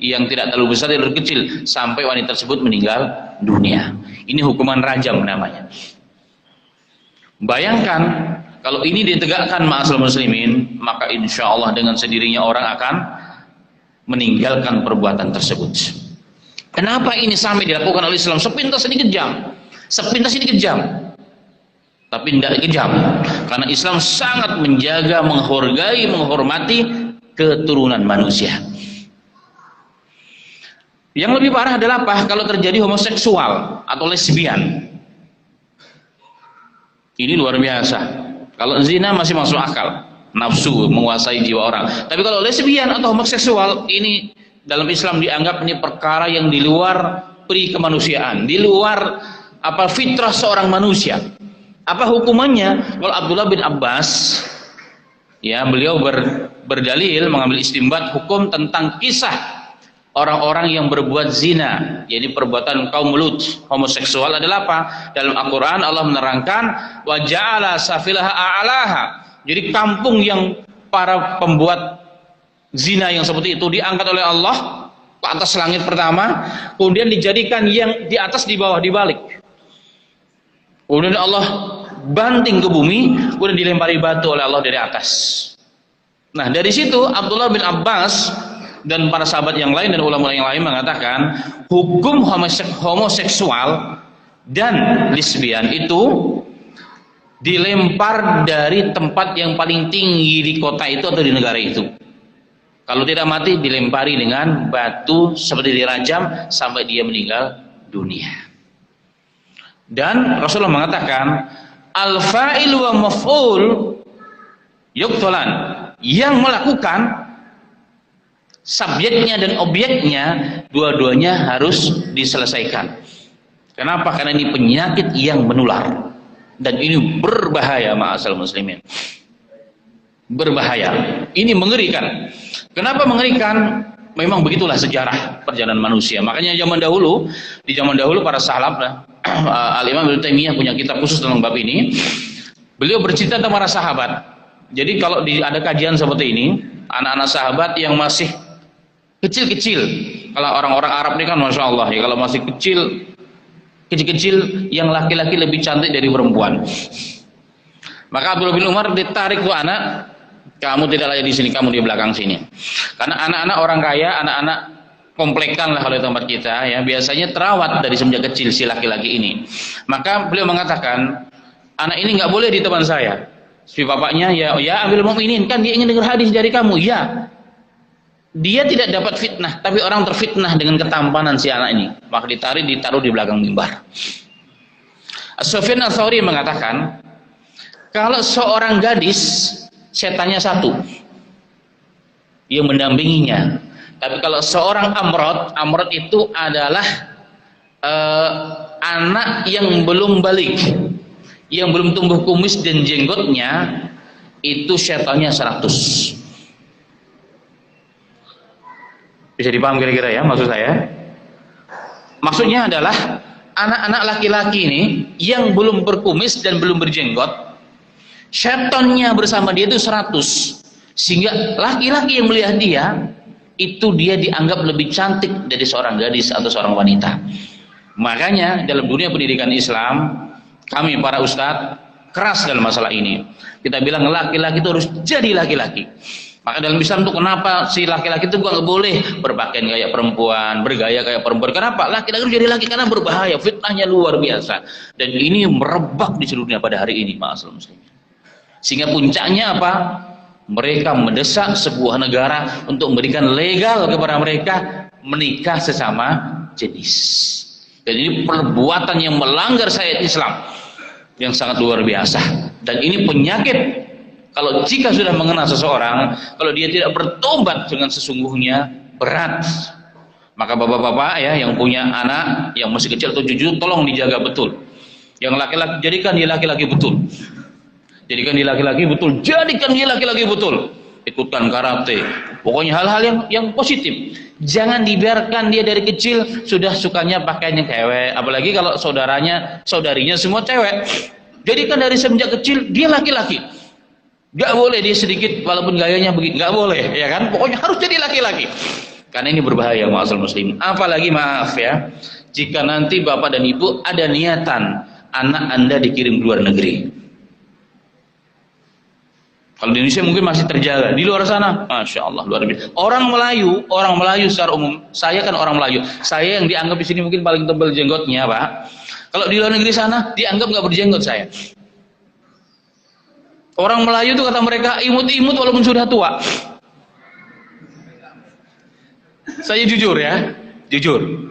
yang tidak terlalu besar, tidak terlalu kecil, sampai wanita tersebut meninggal dunia. Ini hukuman rajam namanya. Bayangkan kalau ini ditegakkan ma'asal muslimin, maka insya Allah dengan sendirinya orang akan meninggalkan perbuatan tersebut. Kenapa ini sampai dilakukan oleh Islam? Sepintas ini kejam. Sepintas ini kejam. Tapi tidak kejam. Karena Islam sangat menjaga, menghargai, menghormati keturunan manusia. Yang lebih parah adalah apa? Kalau terjadi homoseksual atau lesbian. Ini luar biasa. Kalau zina masih masuk akal. Nafsu menguasai jiwa orang. Tapi kalau lesbian atau homoseksual, ini dalam Islam dianggap ini perkara yang di luar pri kemanusiaan, di luar fitrah seorang manusia. Apa hukumannya? Kalau Abdullah bin Abbas, ya, beliau berdalil mengambil istimbat hukum tentang kisah orang-orang yang berbuat zina, yaitu perbuatan kaum Lut, homoseksual adalah apa? Dalam Al-Quran Allah menerangkan wa ja'ala safilaha a'laha. Jadi kampung yang para pembuat zina yang seperti itu diangkat oleh Allah ke atas langit pertama, kemudian dijadikan yang di atas di bawah dibalik. Kemudian Allah banting ke bumi, kemudian dilempari batu oleh Allah dari atas. Nah, dari situ Abdullah bin Abbas dan para sahabat yang lain dan ulama yang lain mengatakan hukum homoseksual dan lesbian itu dilempar dari tempat yang paling tinggi di kota itu atau di negara itu. Kalau tidak mati dilempari dengan batu seperti dirajam sampai dia meninggal dunia. Dan Rasulullah mengatakan al-fa'il wa maf'ul yuqtalan, yang melakukan subjeknya dan objeknya dua-duanya harus diselesaikan. Kenapa? Karena ini penyakit yang menular dan ini berbahaya ma'asal muslimin. Berbahaya. Ini mengerikan. Kenapa mengerikan? Memang begitulah sejarah perjalanan manusia. Makanya di zaman dahulu para salaf, Al-Imam Ibnu Taimiyah punya kitab khusus tentang bab ini. Beliau bercerita tentang para sahabat. Jadi kalau ada kajian seperti ini, anak-anak sahabat yang masih kecil-kecil, kalau orang-orang Arab ini kan Masya Allah ya, kalau masih kecil-kecil, yang laki-laki lebih cantik dari perempuan. Maka Abdullah bin Umar ditarik tuh anak, kamu tidak layak di sini, kamu di belakang sini. Karena anak-anak orang kaya, anak-anak komplekan lah kalau di tempat kita ya, biasanya terawat dari semenjak kecil si laki-laki ini. Maka beliau mengatakan, anak ini nggak boleh di teman saya. Si bapaknya ya Amirul Mukminin, kan dia ingin dengar hadis dari kamu. Ya, dia tidak dapat fitnah, tapi orang terfitnah dengan ketampanan si anak ini. Maka ditaruh di belakang mimbar. Sufyan Ats-Tsauri mengatakan, kalau seorang gadis setannya satu yang mendampinginya. Tapi kalau seorang amrod itu adalah anak yang belum balik, yang belum tumbuh kumis dan jenggotnya, itu setannya 100. Bisa dipaham kira-kira ya maksud saya? Maksudnya adalah anak-anak laki-laki ini yang belum berkumis dan belum berjenggot, setannya bersama dia itu 100. Sehingga laki-laki yang melihat dia, itu dia dianggap lebih cantik dari seorang gadis atau seorang wanita. Makanya dalam dunia pendidikan Islam, kami para ustadz keras dalam masalah ini. Kita bilang laki-laki itu harus jadi laki-laki. Maka dalam Islam itu kenapa si laki-laki itu nggak boleh berpakaian kayak perempuan, bergaya kayak perempuan? Kenapa? Laki-laki itu jadi laki karena berbahaya, fitnahnya luar biasa. Dan ini merebak di seluruh dunia pada hari ini, ma'asal muslimin. Sehingga puncaknya apa? Mereka mendesak sebuah negara untuk memberikan legal kepada mereka menikah sesama jenis. Dan ini perbuatan yang melanggar syariat Islam yang sangat luar biasa. Dan ini penyakit. Kalau jika sudah mengenal seseorang, kalau dia tidak bertobat dengan sesungguhnya, berat. Maka bapak-bapak ya yang punya anak yang masih kecil atau jujur, tolong dijaga betul. Yang laki-laki, jadikan dia laki-laki betul. Jadikan dia laki-laki betul. Jadikan dia laki-laki betul. Ikutkan karate. Pokoknya hal-hal yang positif. Jangan dibiarkan dia dari kecil sudah sukanya pakaian yang cewek. Apalagi kalau saudarinya semua cewek. Jadikan dari semenjak kecil dia laki-laki. Gak boleh dia sedikit walaupun gayanya begitu, gak boleh ya kan, pokoknya harus jadi laki-laki. Karena ini berbahaya ma'asal muslimin. Apalagi maaf ya, jika nanti bapak dan ibu ada niatan anak anda dikirim ke luar negeri, Kalau di Indonesia mungkin masih terjaga. Di luar sana, masya Allah luar biasa. Orang Melayu secara umum, saya kan orang Melayu, saya yang dianggap di sini mungkin paling tebal jenggotnya, Pak. Kalau di luar negeri sana, dianggap nggak berjenggot saya. Orang Melayu itu kata mereka imut-imut walaupun sudah tua. Saya jujur ya, jujur.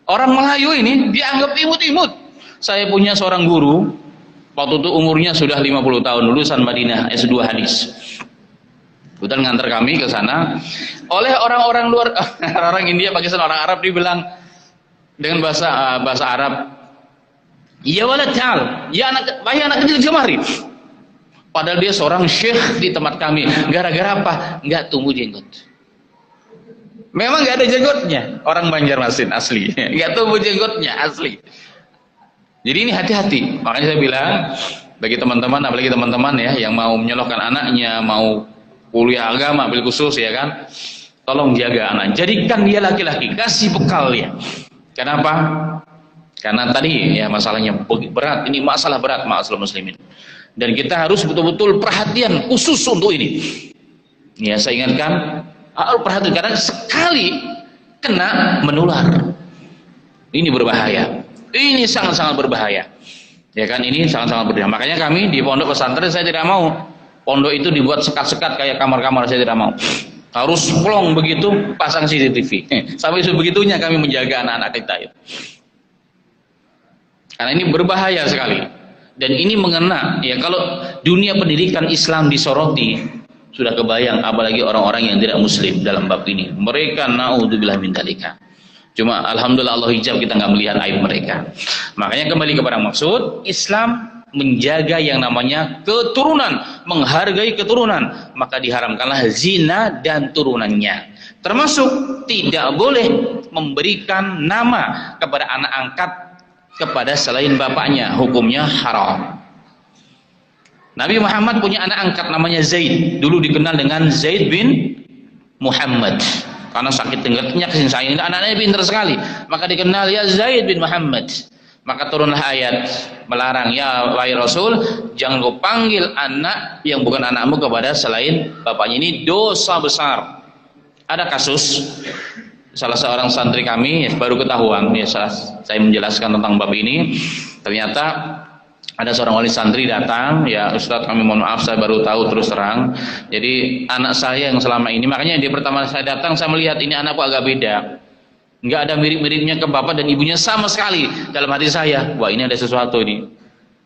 Orang Melayu ini dianggap imut-imut. Saya punya seorang guru. Waktu itu umurnya sudah 50 tahun, lulusan Madinah S2 hadis. Kemudian ngantar kami ke sana. Oleh orang-orang luar, orang India, Pakistan, orang Arab dibilang dengan bahasa Arab, ya walad ta'al, ya anak kecil kemari. Padahal dia seorang syekh di tempat kami. Gara-gara apa? Nggak tumbuh jenggot. Memang nggak ada jenggotnya. Orang Banjarmasin asli, nggak tumbuh jenggotnya asli. Jadi ini hati-hati. Makanya saya bilang bagi teman-teman, apalagi teman-teman ya yang mau menyalurkan anaknya, mau kuliah agama bil khusus ya kan, tolong jaga anak. Jadikan dia laki-laki, kasih bekal ya. Kenapa? Karena tadi ya masalahnya berat. Ini masalah berat masalah muslimin. Dan kita harus betul-betul perhatian khusus untuk ini. Ya saya ingatkan, harus perhatian karena sekali kena menular. Ini berbahaya. Ini sangat-sangat berbahaya. Ya kan, ini sangat-sangat berbahaya. Makanya kami di pondok pesantren saya tidak mau pondok itu dibuat sekat-sekat kayak kamar-kamar, saya tidak mau. Harus plong begitu, pasang CCTV. Sampai sebegitunya kami menjaga anak-anak kita itu. Karena ini berbahaya sekali. Dan ini mengena ya, kalau dunia pendidikan Islam disoroti, sudah kebayang apalagi orang-orang yang tidak muslim dalam bab ini. Mereka naudzubillah min dzalika. Cuma alhamdulillah Allah hijab, kita nggak melihat aib mereka. Makanya kembali kepada maksud, Islam menjaga yang namanya keturunan, menghargai keturunan, maka diharamkanlah zina dan turunannya. Termasuk tidak boleh memberikan nama kepada anak angkat kepada selain bapaknya, hukumnya haram. Nabi Muhammad punya anak angkat namanya Zaid, dulu dikenal dengan Zaid bin Muhammad. Karena sakit tenggorokannya kasih sayang, anaknya pintar sekali, maka dikenal ya Zaid bin Muhammad. Maka turunlah ayat melarang, ya wahai Rasul, jangan kau panggil anak yang bukan anakmu kepada selain bapaknya. Ini dosa besar. Ada kasus salah seorang santri kami baru ketahuan ya, saya menjelaskan tentang bab ini, ternyata ada seorang wali santri datang, ya Ustadz kami mohon maaf saya baru tahu terus terang. Jadi anak saya yang selama ini, makanya di pertama saya datang saya melihat ini anakku agak beda. Nggak ada mirip-miripnya ke bapak dan ibunya sama sekali. Dalam hati saya, wah ini ada sesuatu ini.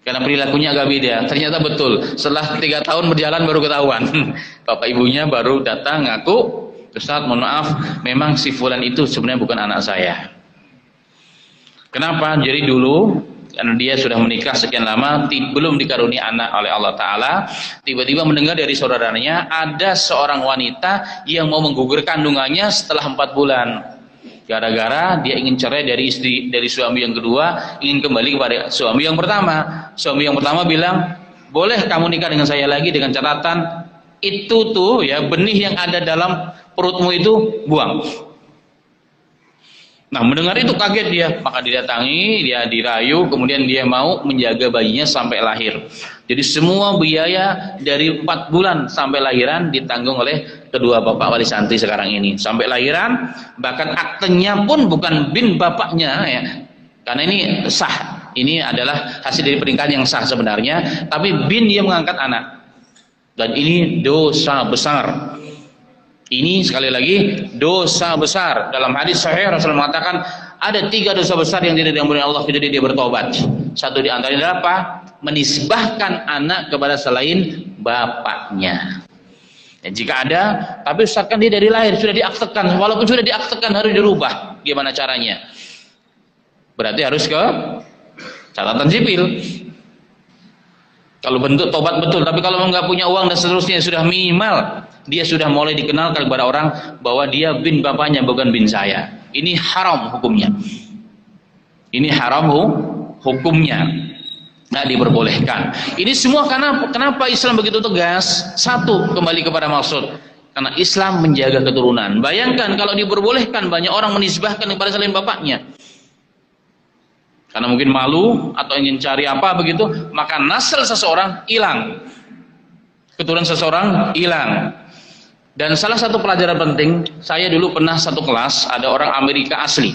Karena perilakunya agak beda. Ternyata betul, setelah 3 tahun berjalan baru ketahuan. Bapak ibunya baru datang ngaku, Ustadz mohon maaf, memang si fulan itu sebenarnya bukan anak saya. Kenapa? Jadi dulu karena dia sudah menikah sekian lama, belum dikaruniai anak oleh Allah Ta'ala, tiba-tiba mendengar dari saudaranya ada seorang wanita yang mau menggugur kandungannya setelah 4 bulan. Gara-gara dia ingin cerai dari suami yang kedua, ingin kembali kepada suami yang pertama. Suami yang pertama bilang, boleh kamu nikah dengan saya lagi dengan catatan itu tuh ya, benih yang ada dalam perutmu itu buang. Nah mendengar itu kaget dia, maka didatangi, dia dirayu, kemudian dia mau menjaga bayinya sampai lahir. Jadi semua biaya dari 4 bulan sampai lahiran ditanggung oleh kedua bapak wali santri sekarang ini. Sampai lahiran, bahkan aktenya pun bukan bin bapaknya ya, karena ini sah. Ini adalah hasil dari pernikahan yang sah sebenarnya, tapi bin dia mengangkat anak. Dan ini dosa besar. Ini sekali lagi dosa besar. Dalam hadis sahih Rasulullah mengatakan ada 3 dosa besar yang tidak diampuni Allah kecuali dia bertobat. Satu di antaranya adalah apa? Menisbahkan anak kepada selain bapaknya. Dan jika ada, tapi Ustaz kan dia dari lahir sudah diaktekan, walaupun sudah diaktekan harus dirubah. Gimana caranya? Berarti harus ke catatan sipil. Kalau bentuk tobat betul, tapi kalau nggak punya uang dan seterusnya sudah minimal, dia sudah mulai dikenalkan kepada orang bahwa dia bin bapaknya bukan bin saya. Ini haram hukumnya. Ini haram hukumnya. Nggak diperbolehkan. Ini semua karena kenapa Islam begitu tegas? Satu, kembali kepada maksud. Karena Islam menjaga keturunan. Bayangkan kalau diperbolehkan banyak orang menisbahkan kepada selain bapaknya. Karena mungkin malu atau ingin cari apa begitu, maka nasl seseorang hilang. keturunan seseorang hilang. Dan salah satu pelajaran penting, saya dulu pernah satu kelas, ada orang Amerika asli.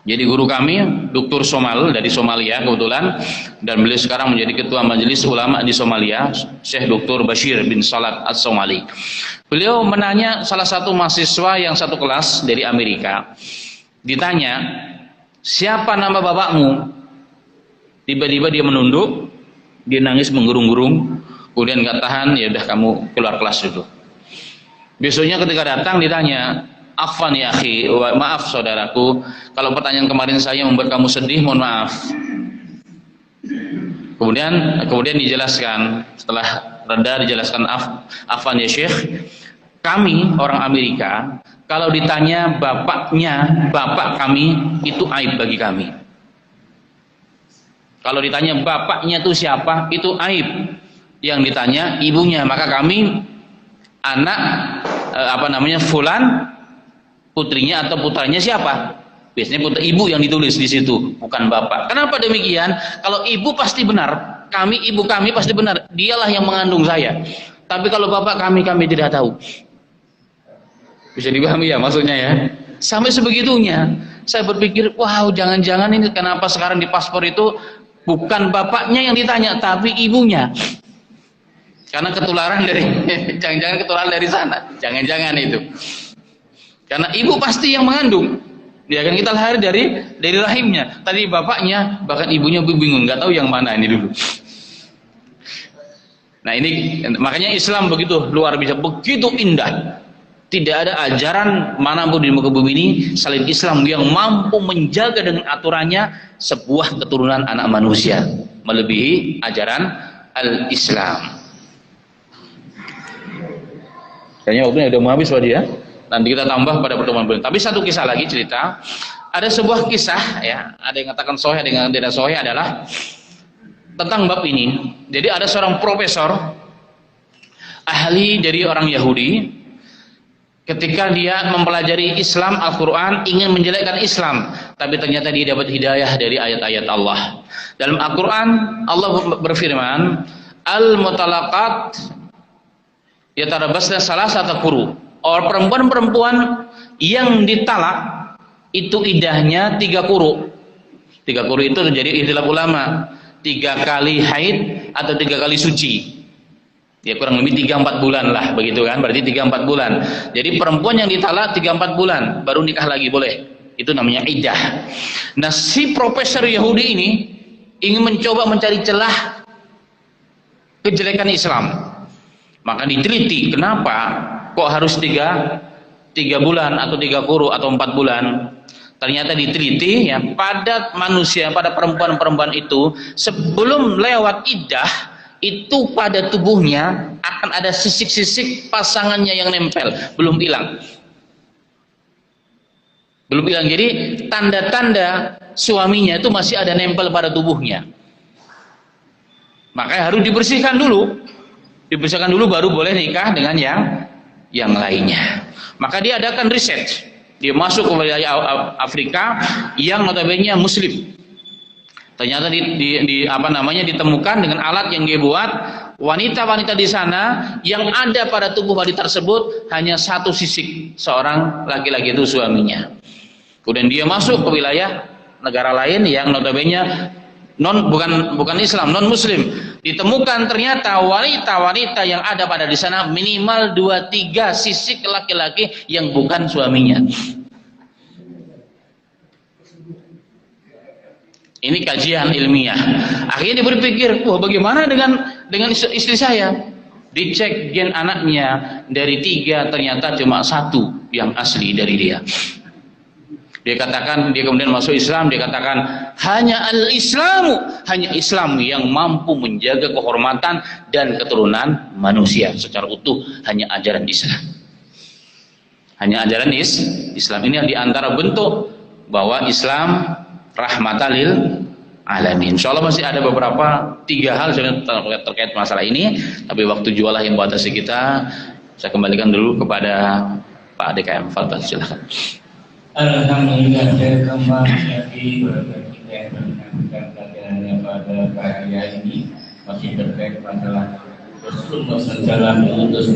Jadi guru kami, Dr. Somal dari Somalia kebetulan, dan beliau sekarang menjadi ketua majelis ulama di Somalia, Syekh Dr. Bashir bin Salat As-Somali. Beliau menanya salah satu mahasiswa yang satu kelas dari Amerika, ditanya, siapa nama bapakmu? Tiba-tiba dia menunduk, dia nangis menggurung-gurung, kemudian nggak tahan, ya udah kamu keluar kelas dulu. Besoknya ketika datang ditanya, afwan ya akhi, maaf saudaraku, kalau pertanyaan kemarin saya membuat kamu sedih, mohon maaf. Kemudian dijelaskan, setelah reda dijelaskan, afwan ya syekh, kami orang Amerika kalau ditanya bapaknya, bapak kami itu aib bagi kami. Kalau ditanya bapaknya itu siapa, itu aib. Yang ditanya ibunya, maka kami anak fulan, putrinya atau putranya siapa? Biasanya ibu yang ditulis di situ, bukan bapak. Kenapa demikian? Kalau ibu pasti benar, ibu kami pasti benar, dialah yang mengandung saya. Tapi kalau bapak kami tidak tahu. Bisa dipahami ya maksudnya ya? Sampai sebegitunya. Saya berpikir, wow, jangan-jangan ini kenapa sekarang di paspor itu bukan bapaknya yang ditanya, tapi ibunya. Karena ketularan dari jangan-jangan ketularan dari sana. Jangan-jangan itu. Karena ibu pasti yang mengandung, dia kan kita lahir dari rahimnya. Tadi bapaknya, bahkan ibunya bingung, nggak tahu yang mana ini dulu. Nah ini makanya Islam begitu luar biasa, begitu indah. Tidak ada ajaran manapun di muka bumi ini selain Islam yang mampu menjaga dengan aturannya sebuah keturunan anak manusia melebihi ajaran al-Islam. Kayaknya waktunya udah mau habis Wadi ya. Nanti kita tambah pada pertemuan berikutnya. Tapi satu kisah lagi cerita. Ada sebuah kisah ya, ada yang mengatakan sahih, ada yang tidak sahih, adalah tentang bab ini. Jadi ada seorang profesor ahli dari orang Yahudi, ketika dia mempelajari Islam, Al-Quran, ingin menjelekkan Islam, tapi ternyata dia dapat hidayah dari ayat-ayat Allah. Dalam Al-Quran Allah berfirman, al-mutalaqat yatarabbasna salasata quru. Orang perempuan-perempuan yang ditalak itu idahnya 3 quru. 3 quru itu terjadi istilah ulama, 3 kali haid atau 3 kali suci. Ya kurang lebih 3-4 bulan lah begitu kan, berarti 3-4 bulan. Jadi perempuan yang ditalak 3-4 bulan baru nikah lagi boleh. Itu namanya iddah. Nah si profesor Yahudi ini ingin mencoba mencari celah kejelekan Islam. Maka diteliti, kenapa kok harus 3 bulan atau 3 quru atau 4 bulan. Ternyata diteliti ya, pada manusia, pada perempuan-perempuan itu sebelum lewat iddah itu pada tubuhnya akan ada sisik-sisik pasangannya yang nempel, belum hilang. Belum hilang. Jadi tanda-tanda suaminya itu masih ada nempel pada tubuhnya. Makanya harus dibersihkan dulu. Dibersihkan dulu baru boleh nikah dengan yang lainnya. Maka dia adakan riset. Dia masuk ke wilayah Afrika yang notabene muslim. Ternyata ditemukan dengan alat yang dia buat, wanita-wanita di sana yang ada pada tubuh wanita tersebut hanya 1 sisik seorang laki-laki itu suaminya. Kemudian dia masuk ke wilayah negara lain yang notabene bukan Islam, non Muslim. Ditemukan ternyata wanita-wanita yang ada pada di sana minimal 2-3 sisik laki-laki yang bukan suaminya. Ini kajian ilmiah. Akhirnya dia berpikir, wah bagaimana dengan istri saya? Dicek gen anaknya, dari 3 ternyata cuma 1 yang asli dari dia. Dia kemudian masuk Islam, dia katakan hanya al-Islamu, hanya Islam yang mampu menjaga kehormatan dan keturunan manusia secara utuh, hanya ajaran Islam. Hanya ajaran Islam ini yang diantara bentuk bahwa Islam rahmatan lil alamin. Insyaallah masih ada beberapa 3 hal terkait masalah ini, tapi waktu jualah yang membatasi kita. Saya kembalikan dulu kepada Pak DKM. Fadhil, silakan. Alhamdulillah, saya kembali kita yang menyampaikan pelajarannya pada hari ini masih terkait masalah Rasulullah SAW mengutus